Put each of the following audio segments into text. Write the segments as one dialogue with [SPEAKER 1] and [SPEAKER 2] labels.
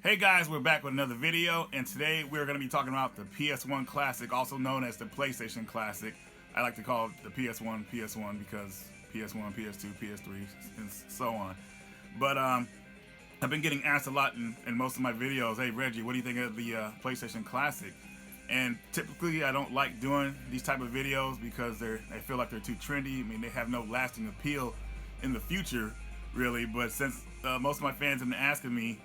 [SPEAKER 1] Hey guys, we're back with another video, and today we're going to be talking about the PS1 Classic, also known as the PlayStation Classic. I like to call it the PS1 because PS1, PS2, PS3, and so on. But I've been getting asked a lot in most of my videos, hey Reggie, what do you think of the PlayStation Classic? And typically I don't like doing these type of videos because I feel like they're too trendy. I mean, they have no lasting appeal in the future, really. But since most of my fans have been asking me,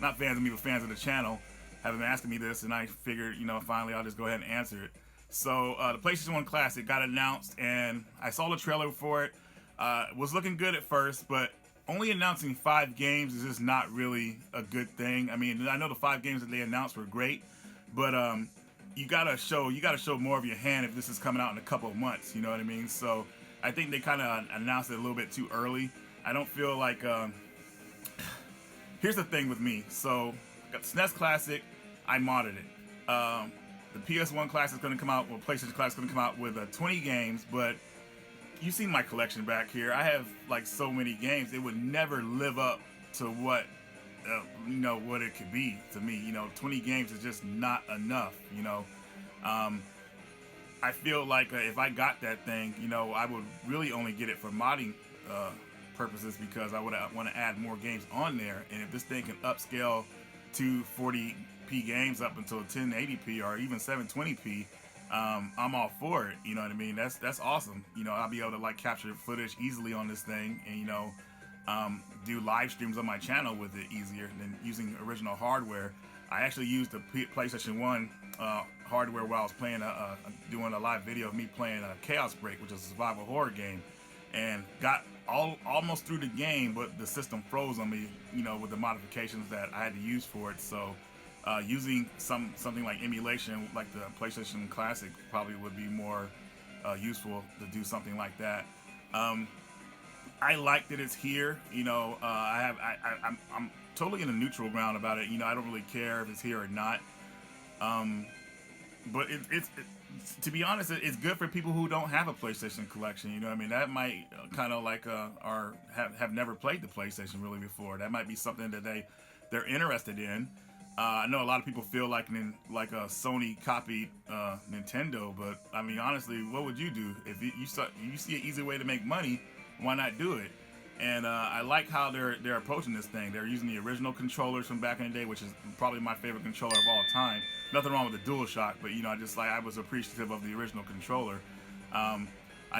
[SPEAKER 1] not fans of me, but fans of the channel, have been asking me this, and I figured, finally I'll just go ahead and answer it. So the PlayStation 1 Classic got announced, and I saw the trailer for it. It was looking good at first, but only announcing 5 games is just not really a good thing. I mean, I know the 5 games that they announced were great, but you gotta show more of your hand if this is coming out in a couple of months. You know what I mean? So I think they kind of announced it a little bit too early. I don't feel like. Here's the thing with me. So, got the SNES Classic, I modded it. The PS1 Classic is going to come out, PlayStation Classic is going to come out with 20 games, but you see my collection back here. I have like so many games, it would never live up to what it could be to me. 20 games is just not enough. I feel like if I got that thing, I would really only get it for modding purposes, because I would want to add more games on there. And if this thing can upscale to 40p games up until 1080p or even 720p, I'm all for it. You know what I mean? That's awesome. I'll be able to like capture footage easily on this thing, and do live streams on my channel with it easier than using original hardware. I actually used the PlayStation 1 hardware while I was playing doing a live video of me playing Chaos Break, which is a survival horror game, and got almost through the game, but the system froze on me, with the modifications that I had to use for it. So using something like emulation, like the PlayStation Classic, probably would be more useful to do something like that. I like that it's here. I'm totally in a neutral ground about it. I don't really care if it's here or not. But to be honest, it's good for people who don't have a PlayStation collection. That might kind of like have never played the PlayStation really before. That might be something that they're interested in. I know a lot of people feel like a Sony copied Nintendo, but I mean, honestly, what would you do if you see an easy way to make money? Why not do it? And I like how they're approaching this thing. They're using the original controllers from back in the day, which is probably my favorite controller of all time. Nothing wrong with the DualShock, but I was appreciative of the original controller. I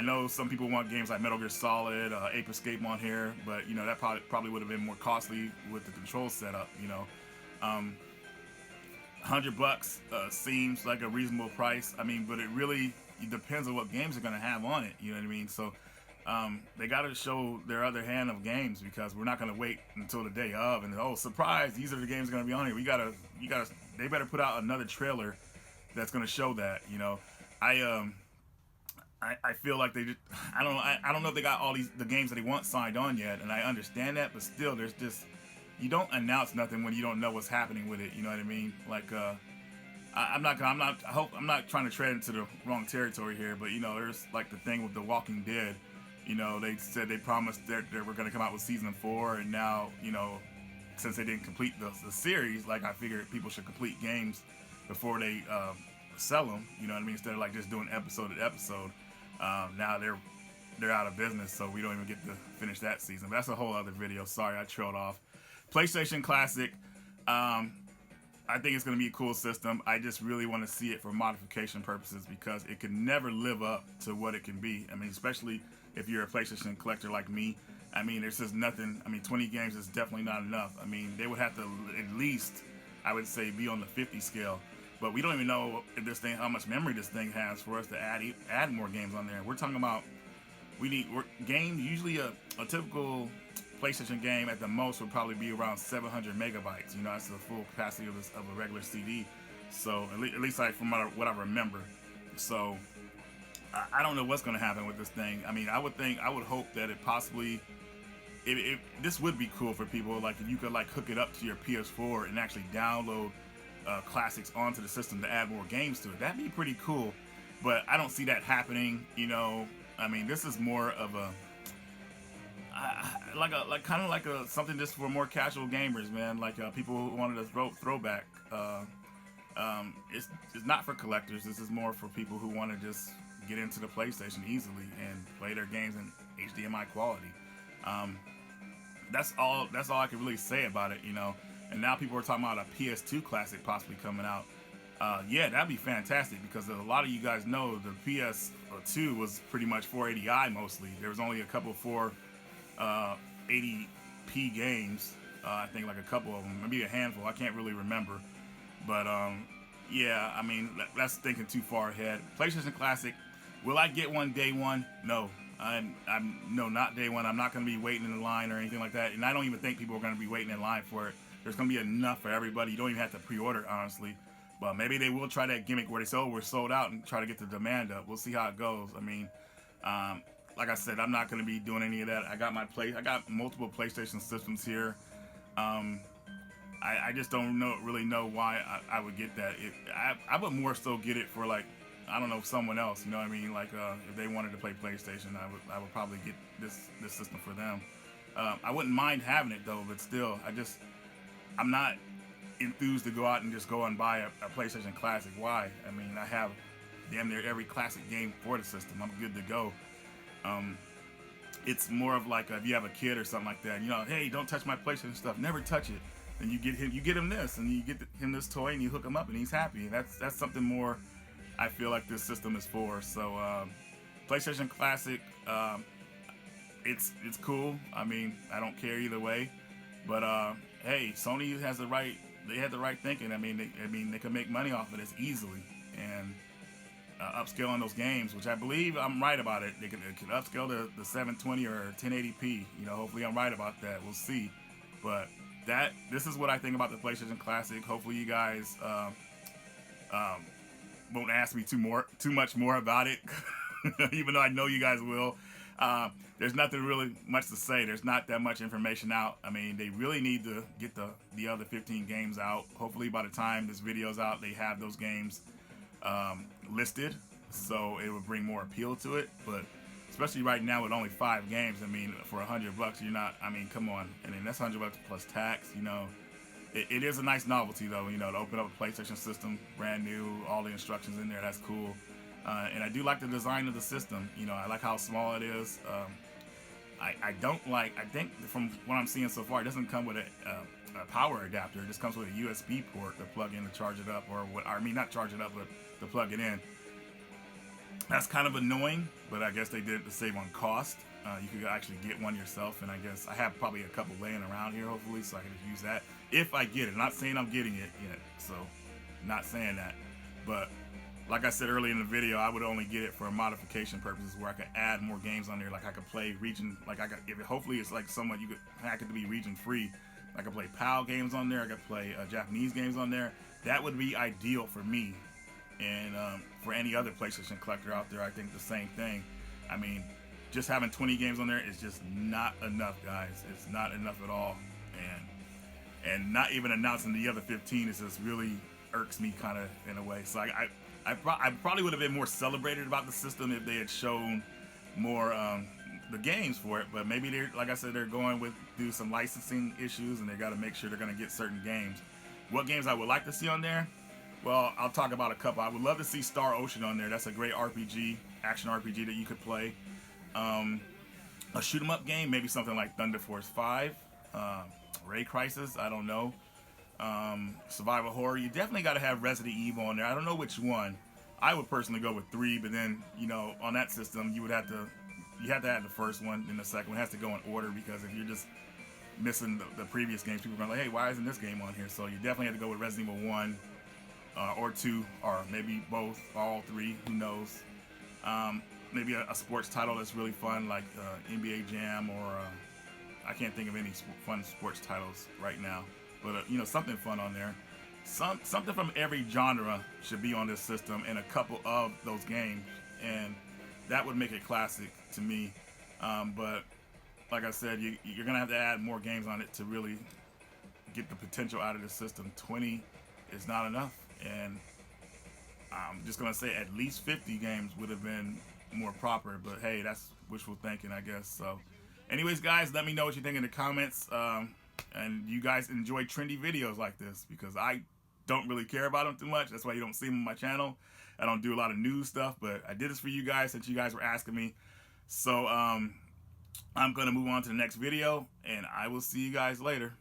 [SPEAKER 1] know some people want games like Metal Gear Solid, Ape Escape on here, but that probably would have been more costly with the control setup. $100 seems like a reasonable price. I mean, but it really depends on what games are going to have on it. You know what I mean? So they got to show their other hand of games, because we're not going to wait until the day of and surprise, these are the games going to be on here. They better put out another trailer that's going to show that. I feel like I don't know if they got all the games that they want signed on yet, and I understand that, but still, there's just, you don't announce nothing when you don't know what's happening with it. You know what I mean? Like I'm not trying to tread into the wrong territory here, but there's like the thing with The Walking Dead. They said they promised that they were going to come out with season 4, and now, since they didn't complete the series, like, I figured people should complete games before they sell them. You know what I mean? Instead of like just doing episode to episode. Now they're out of business, so we don't even get to finish that season. But that's a whole other video. Sorry, I trailed off. PlayStation Classic. I think it's going to be a cool system. I just really want to see it for modification purposes, because it can never live up to what it can be. I mean, especially if you're a PlayStation collector like me. I mean, there's just nothing. I mean, 20 games is definitely not enough. I mean, they would have to at least, I would say, be on the 50 scale. But we don't even know if how much memory this thing has for us to add more games on there. We're talking about games. Usually a typical PlayStation game at the most would probably be around 700 megabytes. That's the full capacity of a regular CD. So at least from what I remember. So I don't know what's going to happen with this thing. I mean, I would hope that it possibly, this would be cool for people. Like, if you could like hook it up to your PS4 and actually download classics onto the system to add more games to it. That'd be pretty cool. But I don't see that happening. I mean, this is more of a, like kind of like a something just for more casual gamers, man. Like people who wanted a throwback. It's not for collectors. This is more for people who want to just get into the PlayStation easily and play their games in HDMI quality. Um, that's all I can really say about it, you know. And now people are talking about a PS2 classic possibly coming out. Yeah, that'd be fantastic because a lot of you guys know the PS2 was pretty much 480i mostly. There was only a couple 480p games. I think like a couple of them, maybe a handful. I can't really remember. But yeah, I mean that's thinking too far ahead. PlayStation Classic, will I get one day one? No, I'm no, not day one. I'm not going to be waiting in the line or anything like that. And I don't even think people are going to be waiting in line for it. There's going to be enough for everybody. You don't even have to pre-order, honestly. But maybe they will try that gimmick where they say, "Oh, we're sold out," and try to get the demand up. We'll see how it goes. I mean, like I said, I'm not going to be doing any of that. I got multiple PlayStation systems here. Um, I just don't really know why I would get that. I would more so get it for like, I don't know, someone else. You know what I mean? Like if they wanted to play PlayStation, I would probably get this system for them. I wouldn't mind having it though, but still, I'm not enthused to go out and just go and buy a PlayStation Classic. Why? I mean, I have damn near every classic game for the system. I'm good to go. It's more of like if you have a kid or something like that, you know, hey, don't touch my PlayStation stuff. Never touch it. And you get him this, and you get him this toy, and you hook him up, and he's happy. That's something more. I feel like this system is for. So, PlayStation Classic, it's cool. I mean, I don't care either way. But hey, Sony has the right. They had the right thinking. I mean, they can make money off of this easily, and upscaling those games, which I believe I'm right about it. They can upscale the 720 or 1080p. You know, hopefully I'm right about that. We'll see. But this is what I think about the PlayStation Classic. Hopefully you guys won't ask me too much more about it, even though I know you guys will. There's nothing really much to say. There's not that much information out. I mean, they really need to get the other 15 games out. Hopefully by the time this video's out, they have those games listed, so it would bring more appeal to it. But especially right now with only 5 games, I mean, for $100, you're not. I mean, come on. I mean, that's $100 plus tax. You know, it is a nice novelty though. You know, to open up a PlayStation system, brand new, all the instructions in there. That's cool. And I do like the design of the system. You know, I like how small it is. I don't like. I think from what I'm seeing so far, it doesn't come with a power adapter. It just comes with a USB port to plug in to charge it up, or what? I mean, not charge it up, but to plug it in. That's kind of annoying, but I guess they did it to save on cost. You could actually get one yourself, and I guess I have probably a couple laying around here, hopefully, so I can just use that if I get it. I'm not saying I'm getting it yet, so not saying that. But like I said earlier in the video, I would only get it for modification purposes, where I could add more games on there. Like I could play region, like I could, if it, hopefully it's like somewhat you could hack it to be region free. I could play PAL games on there. I could play Japanese games on there. That would be ideal for me. And for any other PlayStation collector out there, I think the same thing. I mean, just having 20 games on there is just not enough, guys. It's not enough at all. And not even announcing the other 15 is just really irks me kind of in a way. So I probably would have been more celebrated about the system if they had shown more the games for it. But maybe they're, like I said, they're going with do some licensing issues, and they got to make sure they're going to get certain games. What games I would like to see on there? Well, I'll talk about a couple. I would love to see Star Ocean on there. That's a great RPG, action RPG that you could play. A shoot 'em up game, maybe something like Thunder Force 5, Ray Crisis, I don't know. Survival horror, you definitely got to have Resident Evil on there. I don't know which one. I would personally go with 3, but then, you know, on that system, you have to have the first one, and the second one has to go in order, because if you're just missing the previous games, people are going to like, hey, why isn't this game on here? So you definitely have to go with Resident Evil 1 or 2, or maybe both, all 3, who knows. Maybe a sports title that's really fun, like NBA Jam, or I can't think of any fun sports titles right now. But you know, something fun on there. Something from every genre should be on this system, and a couple of those games, and that would make it classic to me. But like I said, you're gonna have to add more games on it to really get the potential out of the system. 20 is not enough, and I'm just gonna say at least 50 games would have been more proper. But hey, that's wishful thinking, I guess. So Anyways, guys, let me know what you think in the comments. And you guys enjoy trendy videos like this, because I don't really care about them too much. That's why you don't see them on my channel. I don't do a lot of news stuff, but I did this for you guys since you guys were asking me. So I'm going to move on to the next video, and I will see you guys later.